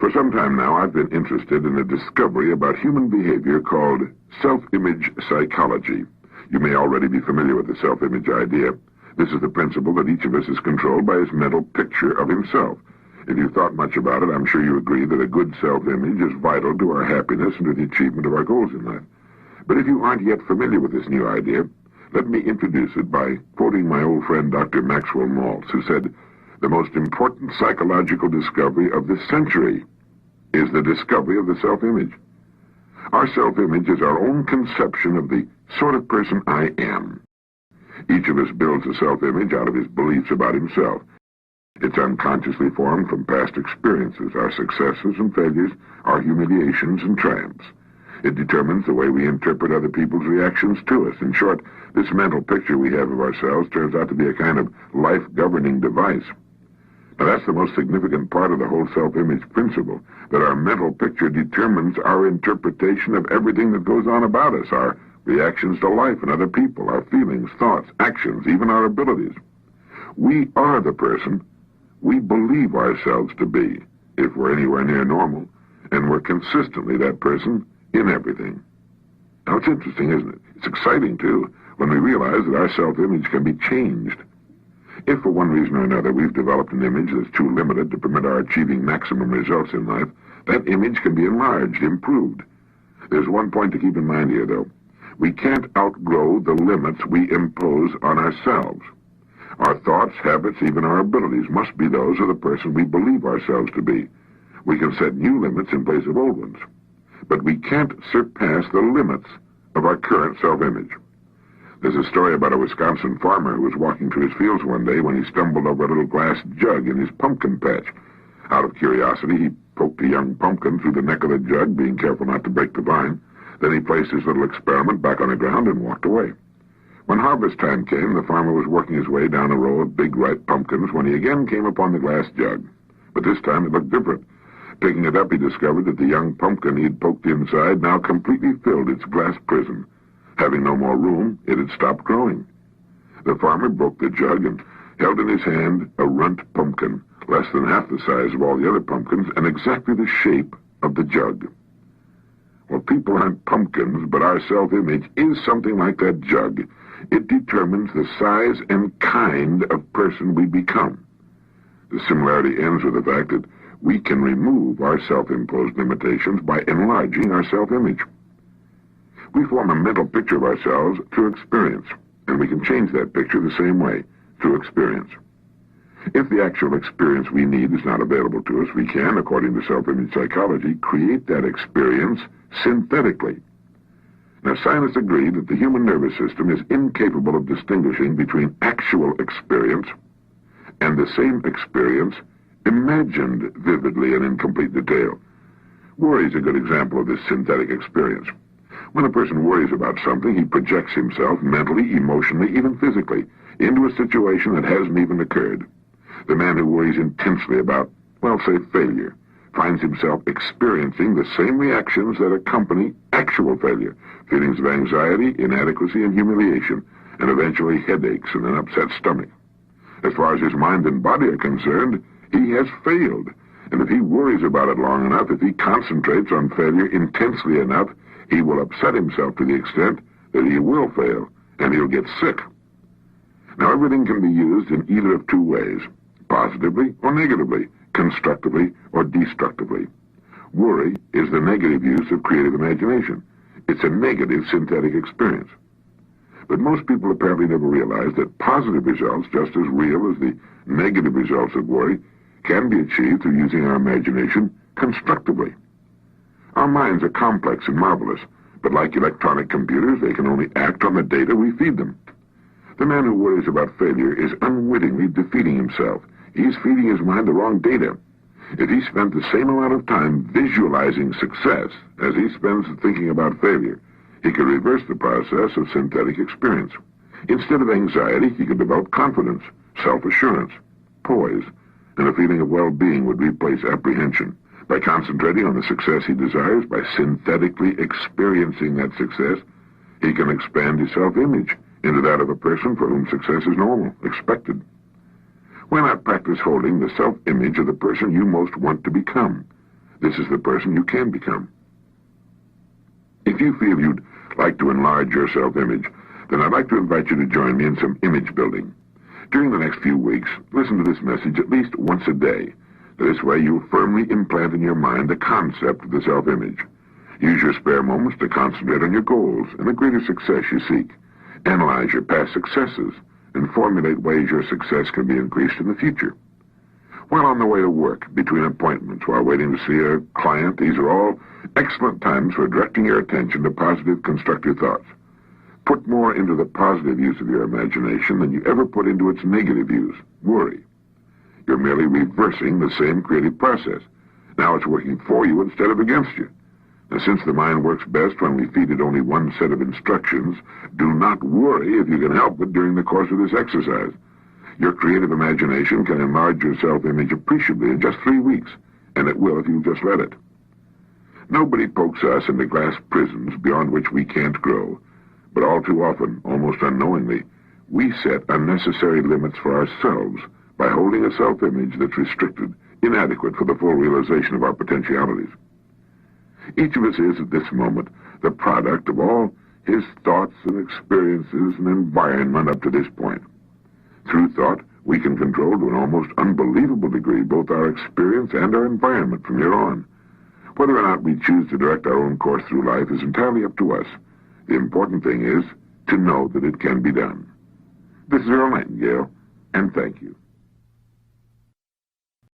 For some time now, I've been interested in a discovery about human behavior called self-image psychology. You may already be familiar with the self-image idea. This is the principle that each of us is controlled by his mental picture of himself. If you've thought much about it, I'm sure you agree that a good self-image is vital to our happiness and to the achievement of our goals in life. But if you aren't yet familiar with this new idea, let me introduce it by quoting my old friend Dr. Maxwell Maltz, who said, "The most important psychological discovery of this century is the discovery of the self-image." Our self-image is our own conception of the sort of person I am. Each of us builds a self-image out of his beliefs about himself. It's unconsciously formed from past experiences, our successes and failures, our humiliations and triumphs. It determines the way we interpret other people's reactions to us. In short, this mental picture we have of ourselves turns out to be a kind of life-governing device. Now, that's the most significant part of the whole self-image principle, that our mental picture determines our interpretation of everything that goes on about us, our reactions to life and other people, our feelings, thoughts, actions, even our abilities. We are the person we believe ourselves to be, if we're anywhere near normal, and we're consistently that person in everything. Now, it's interesting, isn't it? It's exciting, too, when we realize that our self-image can be changed. If for one reason or another we've developed an image that's too limited to permit our achieving maximum results in life, that image can be enlarged, improved. There's one point to keep in mind here, though. We can't outgrow the limits we impose on ourselves. Our thoughts, habits, even our abilities must be those of the person we believe ourselves to be. We can set new limits in place of old ones, but we can't surpass the limits of our current self-image. There's a story about a Wisconsin farmer who was walking through his fields one day when he stumbled over a little glass jug in his pumpkin patch. Out of curiosity, he poked a young pumpkin through the neck of the jug, being careful not to break the vine. Then he placed his little experiment back on the ground and walked away. When harvest time came, the farmer was working his way down a row of big ripe pumpkins when he again came upon the glass jug. But this time it looked different. Picking it up, he discovered that the young pumpkin he had poked inside now completely filled its glass prison. Having no more room, it had stopped growing. The farmer broke the jug and held in his hand a runt pumpkin, less than half the size of all the other pumpkins and exactly the shape of the jug. Well, people aren't pumpkins, but our self-image is something like that jug. It determines the size and kind of person we become. The similarity ends with the fact that we can remove our self-imposed limitations by enlarging our self-image. We form a mental picture of ourselves through experience, and we can change that picture the same way, through experience. If the actual experience we need is not available to us, we can, according to self-image psychology, create that experience synthetically. Now, scientists agree that the human nervous system is incapable of distinguishing between actual experience and the same experience imagined vividly and in complete detail. Worry is a good example of this synthetic experience. When a person worries about something, he projects himself mentally, emotionally, even physically, into a situation that hasn't even occurred. The man who worries intensely about, well, say, failure, finds himself experiencing the same reactions that accompany actual failure, feelings of anxiety, inadequacy, and humiliation, and eventually headaches and an upset stomach. As far as his mind and body are concerned, he has failed, and if he worries about it long enough, if he concentrates on failure intensely enough, he will upset himself to the extent that he will fail, and he'll get sick. Now, everything can be used in either of two ways, positively or negatively, constructively or destructively. Worry is the negative use of creative imagination. It's a negative synthetic experience. But most people apparently never realize that positive results, just as real as the negative results of worry, can be achieved through using our imagination constructively. Our minds are complex and marvelous, but like electronic computers, they can only act on the data we feed them. The man who worries about failure is unwittingly defeating himself. He's feeding his mind the wrong data. If he spent the same amount of time visualizing success as he spends thinking about failure, he could reverse the process of synthetic experience. Instead of anxiety, he could develop confidence, self-assurance, poise, and a feeling of well-being would replace apprehension. By concentrating on the success he desires, by synthetically experiencing that success, he can expand his self-image into that of a person for whom success is normal, expected. Why not practice holding the self-image of the person you most want to become? This is the person you can become. If you feel you'd like to enlarge your self-image, then I'd like to invite you to join me in some image building. During the next few weeks, listen to this message at least once a day. This way you'll firmly implant in your mind the concept of the self-image. Use your spare moments to concentrate on your goals and the greater success you seek. Analyze your past successes and formulate ways your success can be increased in the future. While on the way to work, between appointments, while waiting to see a client, these are all excellent times for directing your attention to positive, constructive thoughts. Put more into the positive use of your imagination than you ever put into its negative use, worry. You're merely reversing the same creative process. Now it's working for you instead of against you. Now, since the mind works best when we feed it only one set of instructions, do not worry if you can help it during the course of this exercise. Your creative imagination can enlarge your self-image appreciably in just 3 weeks, and it will if you just let it. Nobody pokes us into glass prisons beyond which we can't grow, but all too often, almost unknowingly, we set unnecessary limits for ourselves by holding a self-image that's restricted, inadequate for the full realization of our potentialities. Each of us is, at this moment, the product of all his thoughts and experiences and environment up to this point. Through thought, we can control to an almost unbelievable degree both our experience and our environment from here on. Whether or not we choose to direct our own course through life is entirely up to us. The important thing is to know that it can be done. This is Earl Nightingale, and thank you.